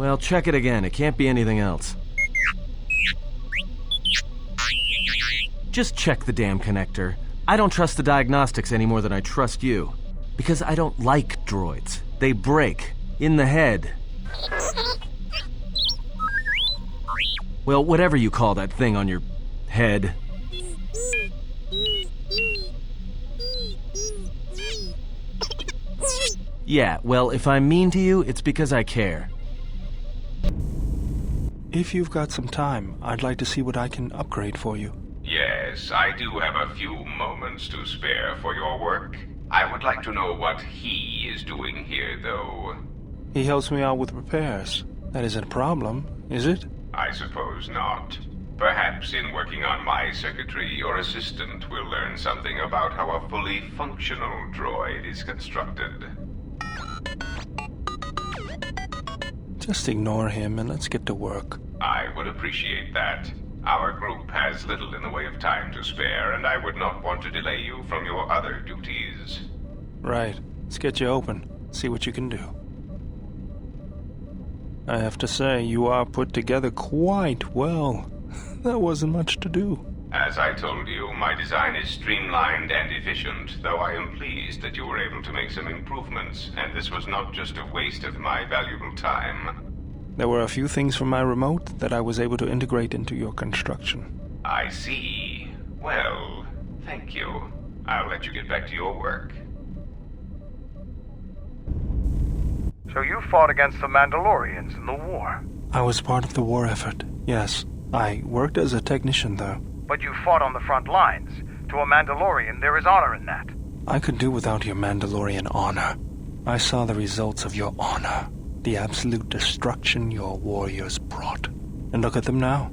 Well, check it again. It can't be anything else. Just check the damn connector. I don't trust the diagnostics any more than I trust you. Because I don't like droids. They break. In the head. Well, whatever you call that thing on your head. Yeah, well, if I'm mean to you, it's because I care. If you've got some time, I'd like to see what I can upgrade for you. Yes, I do have a few moments to spare for your work. I would like to know what he is doing here, though. He helps me out with repairs. That isn't a problem, is it? I suppose not. Perhaps in working on my circuitry, your assistant will learn something about how a fully functional droid is constructed. Just ignore him and let's get to work. I would appreciate that. Our group has little in the way of time to spare, and I would not want to delay you from your other duties. Right. Let's get you open. See what you can do. I have to say, you are put together quite well. That wasn't much to do. As I told you, my design is streamlined and efficient, though I am pleased that you were able to make some improvements, and this was not just a waste of my valuable time. There were a few things from my remote that I was able to integrate into your construction. I see. Well, thank you. I'll let you get back to your work. So you fought against the Mandalorians in the war? I was part of the war effort, yes. I worked as a technician, though. But you fought on the front lines. To a Mandalorian, there is honor in that. I could do without your Mandalorian honor. I saw the results of your honor. The absolute destruction your warriors brought. And look at them now.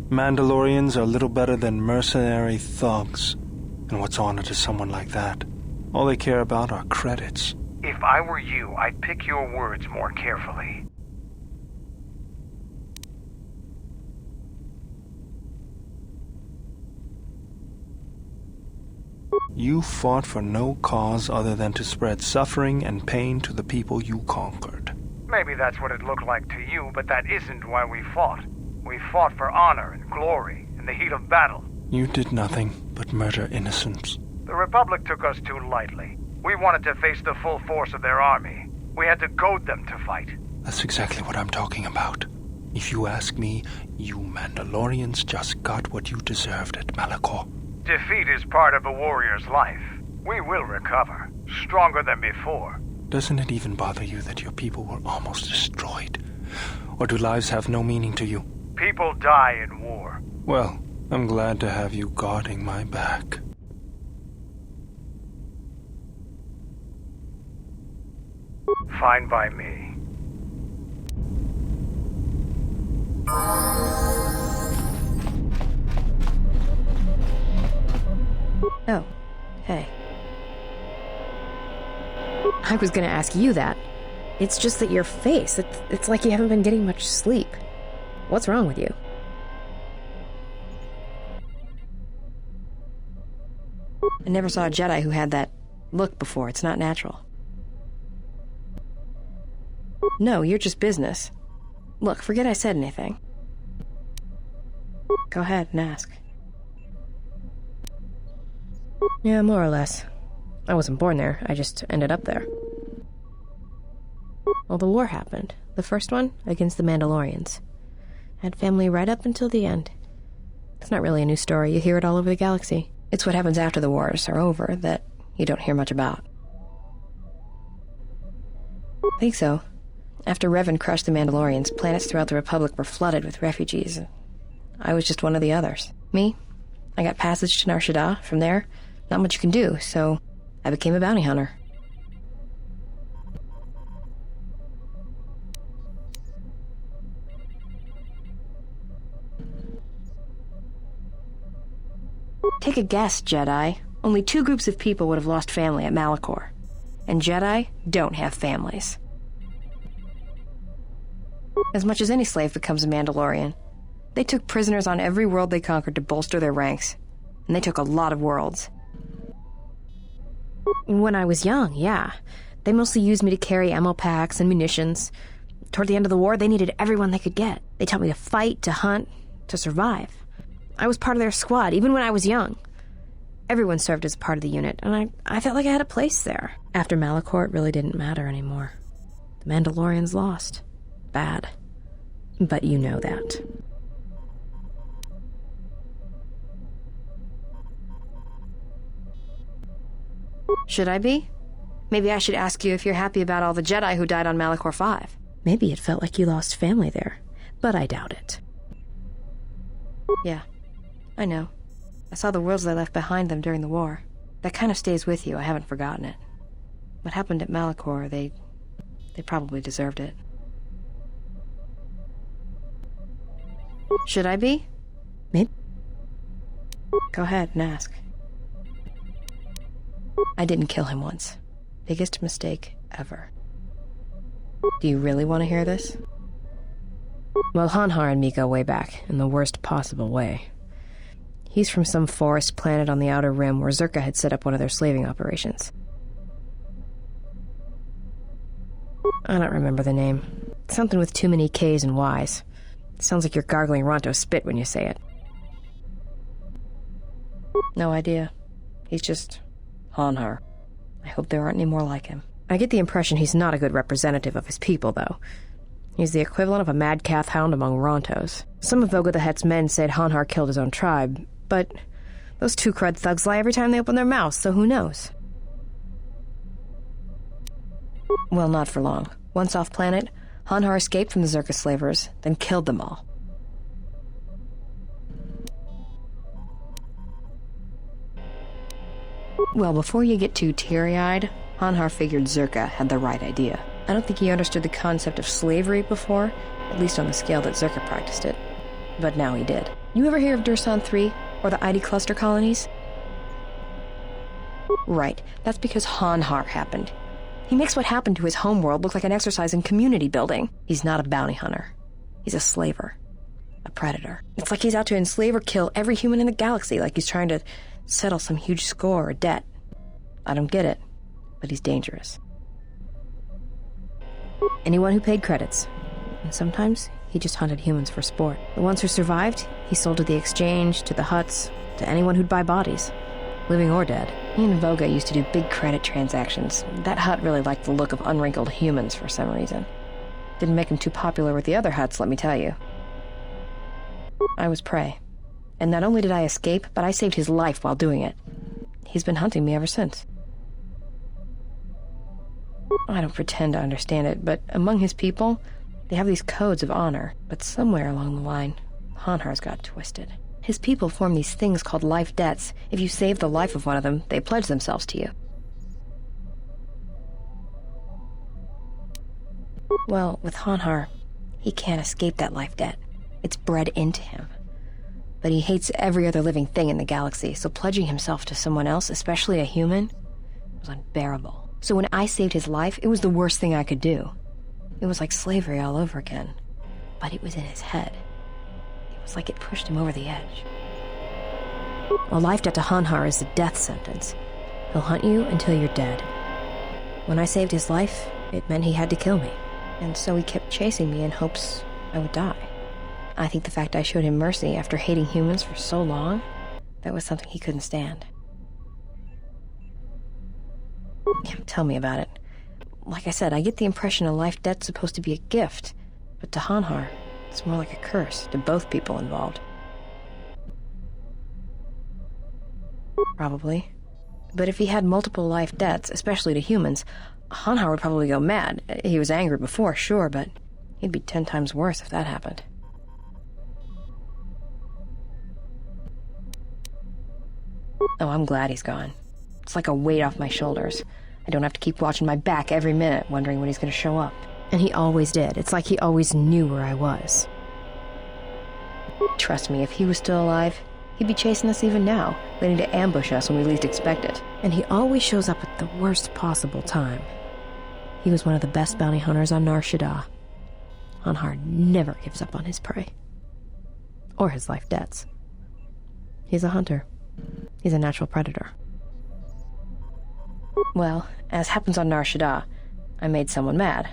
Mandalorians are little better than mercenary thugs. And what's honor to someone like that? All they care about are credits. If I were you, I'd pick your words more carefully. You fought for no cause other than to spread suffering and pain to the people you conquered. Maybe that's what it looked like to you, but that isn't why we fought. We fought for honor and glory in the heat of battle. You did nothing but murder innocents. The Republic took us too lightly. We wanted to face the full force of their army. We had to goad them to fight. That's exactly what I'm talking about. If you ask me, you Mandalorians just got what you deserved at Malachor. Defeat is part of a warrior's life. We will recover, stronger than before. Doesn't it even bother you that your people were almost destroyed? Or do lives have no meaning to you? People die in war. Well, I'm glad to have you guarding my back. Fine by me. Oh, hey. I was gonna ask you that. It's just that your face, it's like you haven't been getting much sleep. What's wrong with you? I never saw a Jedi who had that look before. It's not natural. No, you're just business. Look, forget I said anything. Go ahead and ask. Yeah, more or less. I wasn't born there, I just ended up there. Well, the war happened. The first one, against the Mandalorians. Had family right up until the end. It's not really a new story, you hear it all over the galaxy. It's what happens after the wars are over that you don't hear much about. I think so. After Revan crushed the Mandalorians, planets throughout the Republic were flooded with refugees. I was just one of the others. Me? I got passage to Nar Shaddaa. From there, not much you can do, so I became a bounty hunter. Take a guess, Jedi. Only 2 groups of people would have lost family at Malachor. And Jedi don't have families. As much as any slave becomes a Mandalorian. They took prisoners on every world they conquered to bolster their ranks. And they took a lot of worlds. When I was young, yeah. They mostly used me to carry ammo packs and munitions. Toward the end of the war, they needed everyone they could get. They taught me to fight, to hunt, to survive. I was part of their squad, even when I was young. Everyone served as part of the unit, and I felt like I had a place there. After Malachor, it really didn't matter anymore. The Mandalorians lost. Bad. But you know that. Should I be? Maybe I should ask you if you're happy about all the Jedi who died on Malachor 5. Maybe it felt like you lost family there, but I doubt it. Yeah, I know. I saw the worlds they left behind them during the war. That kind of stays with you, I haven't forgotten it. What happened at Malachor, they probably deserved it. Should I be? Maybe. Go ahead and ask. I didn't kill him once. Biggest mistake ever. Do you really want to hear this? Well, Hanhar and me go way back, in the worst possible way. He's from some forest planet on the Outer Rim where Zerka had set up one of their slaving operations. I don't remember the name. Something with too many K's and Y's. It sounds like you're gargling Ronto spit when you say it. No idea. He's just Hanhar. I hope there aren't any more like him. I get the impression he's not a good representative of his people, though. He's the equivalent of a mad calf hound among Rontos. Some of Voga the Hutt's men said Hanhar killed his own tribe, but those two crud thugs lie every time they open their mouths, so who knows? Well, not for long. Once off planet, Hanhar escaped from the Zerka slavers, then killed them all. Well, before you get too teary-eyed, Hanhar figured Zerka had the right idea. I don't think he understood the concept of slavery before, at least on the scale that Zerka practiced it. But now he did. You ever hear of Dursan 3, or the ID cluster colonies? Right, that's because Hanhar happened. He makes what happened to his homeworld look like an exercise in community building. He's not a bounty hunter. He's a slaver. A predator. It's like he's out to enslave or kill every human in the galaxy, like he's trying to settle some huge score or debt. I don't get it, but he's dangerous. Anyone who paid credits. And sometimes he just hunted humans for sport. The ones who survived, he sold to the Exchange, to the Hutts, to anyone who'd buy bodies, living or dead. He and Voga used to do big credit transactions. That Hutt really liked the look of unwrinkled humans for some reason. Didn't make him too popular with the other Hutts, let me tell you. I was prey. And not only did I escape, but I saved his life while doing it. He's been hunting me ever since. I don't pretend to understand it, but among his people, they have these codes of honor. But somewhere along the line, Hanhar's got twisted. His people form these things called life debts. If you save the life of one of them, they pledge themselves to you. Well, with Hanhar, he can't escape that life debt. It's bred into him. But he hates every other living thing in the galaxy, so pledging himself to someone else, especially a human, was unbearable. So when I saved his life, it was the worst thing I could do. It was like slavery all over again. But it was in his head. It was like it pushed him over the edge. A life debt to Hanhar is a death sentence. He'll hunt you until you're dead. When I saved his life, it meant he had to kill me. And so he kept chasing me in hopes I would die. I think the fact I showed him mercy after hating humans for so long, that was something he couldn't stand. Yeah, tell me about it. Like I said, I get the impression a life debt's supposed to be a gift, but to Hanhar, it's more like a curse to both people involved. Probably. But if he had multiple life debts, especially to humans, Hanhar would probably go mad. He was angry before, sure, but he'd be 10 times worse if that happened. Oh, I'm glad he's gone. It's like a weight off my shoulders. I don't have to keep watching my back every minute, wondering when he's going to show up. And he always did. It's like he always knew where I was. Trust me, if he was still alive, he'd be chasing us even now, waiting to ambush us when we least expect it. And he always shows up at the worst possible time. He was one of the best bounty hunters on Nar Shaddaa. Hanhar never gives up on his prey. Or his life debts. He's a hunter. He's a natural predator. Well, as happens on Nar Shaddaa, I made someone mad.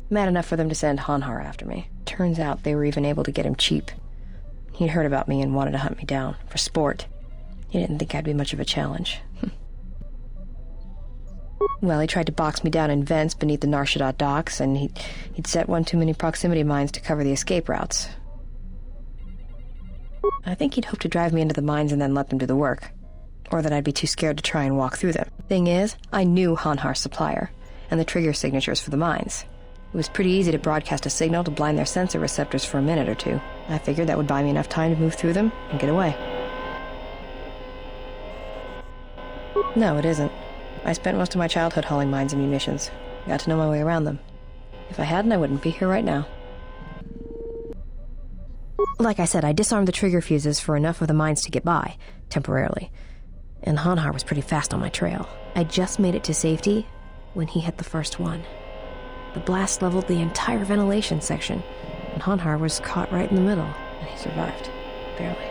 Mad enough for them to send Hanhar after me. Turns out they were even able to get him cheap. He'd heard about me and wanted to hunt me down, for sport. He didn't think I'd be much of a challenge. Well, he tried to box me down in vents beneath the Nar Shaddaa docks, and he'd set one too many proximity mines to cover the escape routes. I think he'd hoped to drive me into the mines and then let them do the work. Or that I'd be too scared to try and walk through them. Thing is, I knew Hanhar's supplier, and the trigger signatures for the mines. It was pretty easy to broadcast a signal to blind their sensor receptors for a minute or two. I figured that would buy me enough time to move through them and get away. No, it isn't. I spent most of my childhood hauling mines and munitions. Got to know my way around them. If I hadn't, I wouldn't be here right now. Like I said, I disarmed the trigger fuses for enough of the mines to get by, temporarily. And Hanhar was pretty fast on my trail. I just made it to safety when he hit the first one. The blast leveled the entire ventilation section, and Hanhar was caught right in the middle, and he survived. Barely.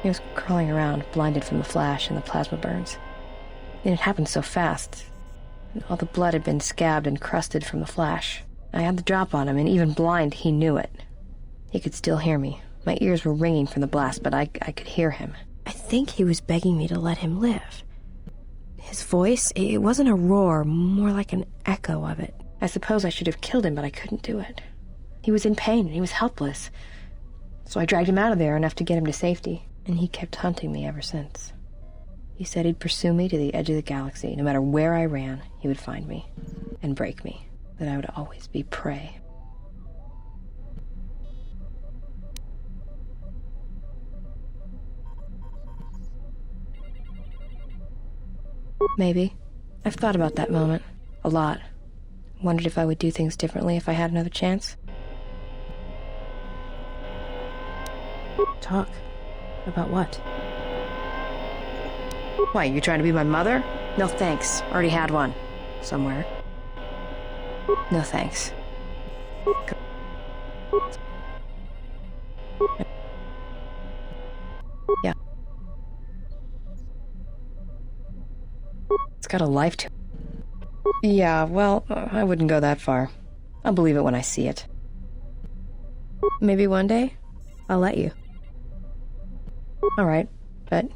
He was crawling around, blinded from the flash and the plasma burns. And it happened so fast. And all the blood had been scabbed and crusted from the flash. I had the drop on him, and even blind, he knew it. He could still hear me. My ears were ringing from the blast, but I could hear him. I think he was begging me to let him live. His voice, it wasn't a roar, more like an echo of it. I suppose I should have killed him, but I couldn't do it. He was in pain, and he was helpless. So I dragged him out of there enough to get him to safety, and he kept hunting me ever since. He said he'd pursue me to the edge of the galaxy. No matter where I ran, he would find me and break me, that I would always be prey. Maybe. I've thought about that moment. A lot. Wondered if I would do things differently if I had another chance. Talk. About what? Why, you trying to be my mother? No thanks. Already had one. Somewhere. No thanks. Yeah. It's got a life to it. Yeah, well, I wouldn't go that far. I'll believe it when I see it. Maybe one day, I'll let you. Alright, but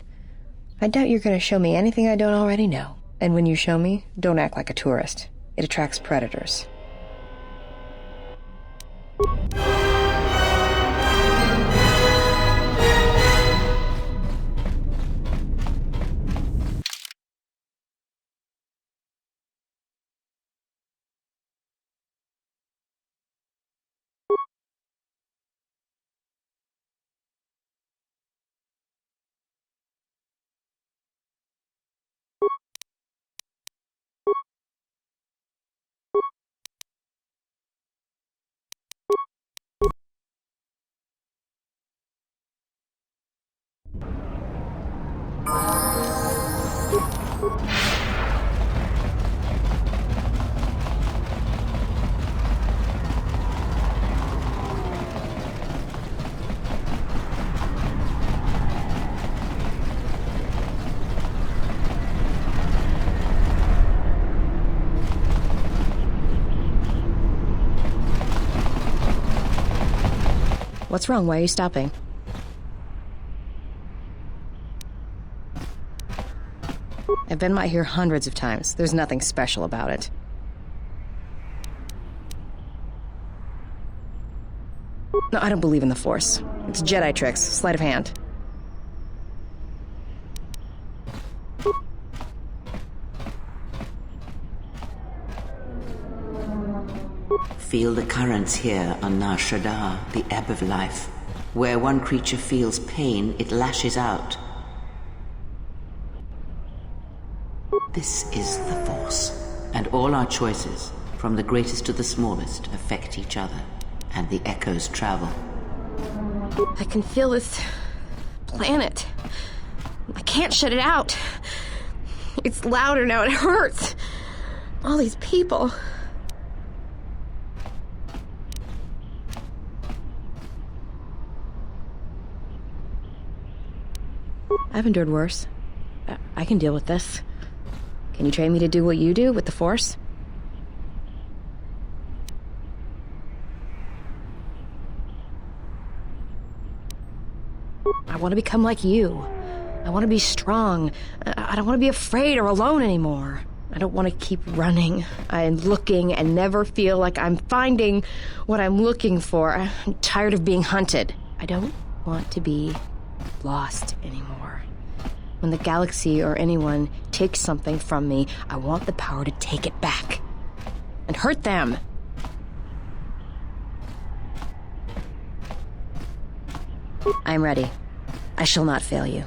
I doubt you're gonna show me anything I don't already know. And when you show me, don't act like a tourist. It attracts predators. What's wrong? Why are you stopping? I've been by here hundreds of times. There's nothing special about it. No, I don't believe in the Force. It's Jedi tricks, sleight of hand. Feel the currents here on Nar Shaddaa, the ebb of life. Where one creature feels pain, it lashes out. This is the Force, and all our choices, from the greatest to the smallest, affect each other, and the echoes travel. I can feel this planet. I can't shut it out. It's louder now, it hurts. All these people. I've endured worse. I can deal with this. Can you train me to do what you do with the Force? want to become like you. I want to be strong. I don't want to be afraid or alone anymore. I don't want to keep running and looking and never feel like I'm finding what I'm looking for. I'm tired of being hunted. I don't want to be lost anymore. When the galaxy or anyone takes something from me, I want the power to take it back and hurt them. I'm ready. I shall not fail you.